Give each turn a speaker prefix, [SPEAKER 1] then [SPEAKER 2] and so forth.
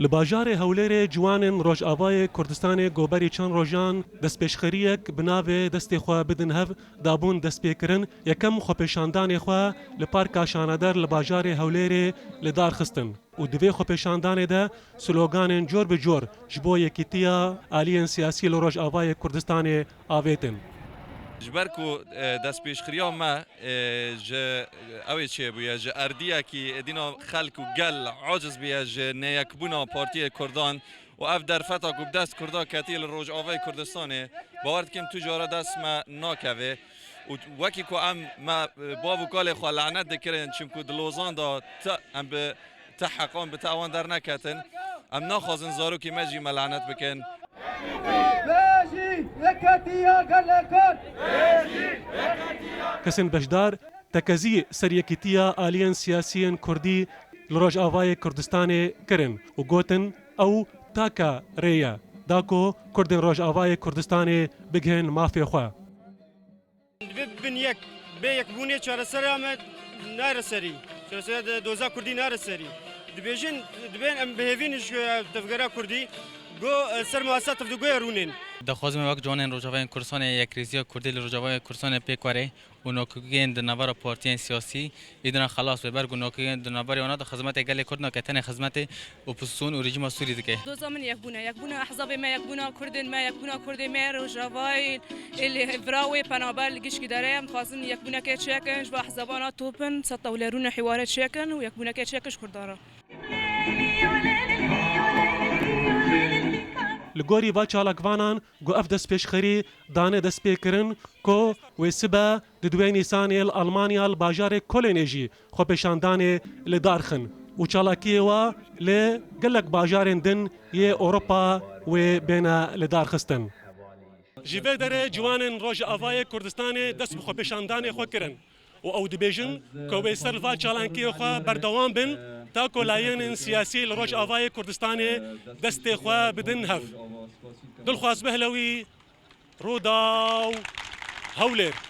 [SPEAKER 1] li bajarê Hewlêrê ciwanên Rojavayê Kurdistanê goberî çend rojan destpêşxeriyek bi navê destê xwe bidin hev dabûn destpêkirin yekem xwepêşandanê xwe li Parka Şaneder li bajarê Hewlêrê li dar xistin û di vê xwepêşandanê de sloganên cor bi cor ji bo yekîtiya aliyên siyasî li Rojavayê Kurdistanê avêtin.
[SPEAKER 2] جبر کو دستپیشخریا ما اوی چه بویا ج اردیا کی دینا خلق و گل عاجز بیا ج نیکبونا پارتی کردان و اف در فتا کو دست کردا کتیل روج آوای کردستانه باورد کم تجاره دست ما ناکوه و وکی کو ام ما بابو کال خو لعنت دکرین چم کو دلوزان دا ام به تحقان به تاوان در نکتن ام ناخوازن زارو کی مجی ملعنت بکن
[SPEAKER 1] Kesên beşdar tekezî seryekîtiya aliyên siyasiyên Kurdî li Rojavayê Kurdistanê kirin û gotin ew taka rê ye da ku Kurdên Rojavayê Kurdistanê bigihên mafê xwe.
[SPEAKER 3] Bin yek bê yekbûnê çaresera me nare serî. Çaresera doza Kurdî nare serî. Dibêjin dibên em bihêvîn ji tevgera Kurdî go ser muasa tevdigoya rûnên.
[SPEAKER 4] دخوازم وقت جوانان روجاوای کردستان یک ریزی کردی روجاوای کردستان پیکاره و نوکگین دنبال پارتیان سیاسی ایدنا خلاص ببر و نوکگین دنبال آنها در خدمت اگلی کردنا که تن خدمت اپوزیسیون و رژیم سوری دیگه.
[SPEAKER 5] دو زمین یک بونه احزاب ما یک بونه کردن ما یک بونه کرد ما روجاوای اللي فراوي بنابل گیش کی داریم خواستن یک بونه که چکن و احزابانا توپن ستولرون حوارات چکن و یک بونه که چکش کردارا.
[SPEAKER 1] Li gorî va çalakvanan got ev destpêşxerî dane destpêkirin ku wê sibe di duê Nîsanê li Almanya li bajarê Kolênê jî xwepêşandanê li darxin û çalakiyê we lê gelek bajarên din yê Ewropa wê bêne li darxistin. Ji vê derê ciwanên Rojavayê Kurdistanê dest bi xwepêşandanê xwe kirin û ew dibêjin ku wê ser li va çalankiyê xwe berdewam bin ta ku layênên siyasî li Rojavayê Kurdistanê destê xwe bidin hev. Dilxwaz Behlewî, Rûdaw, Hewlêr.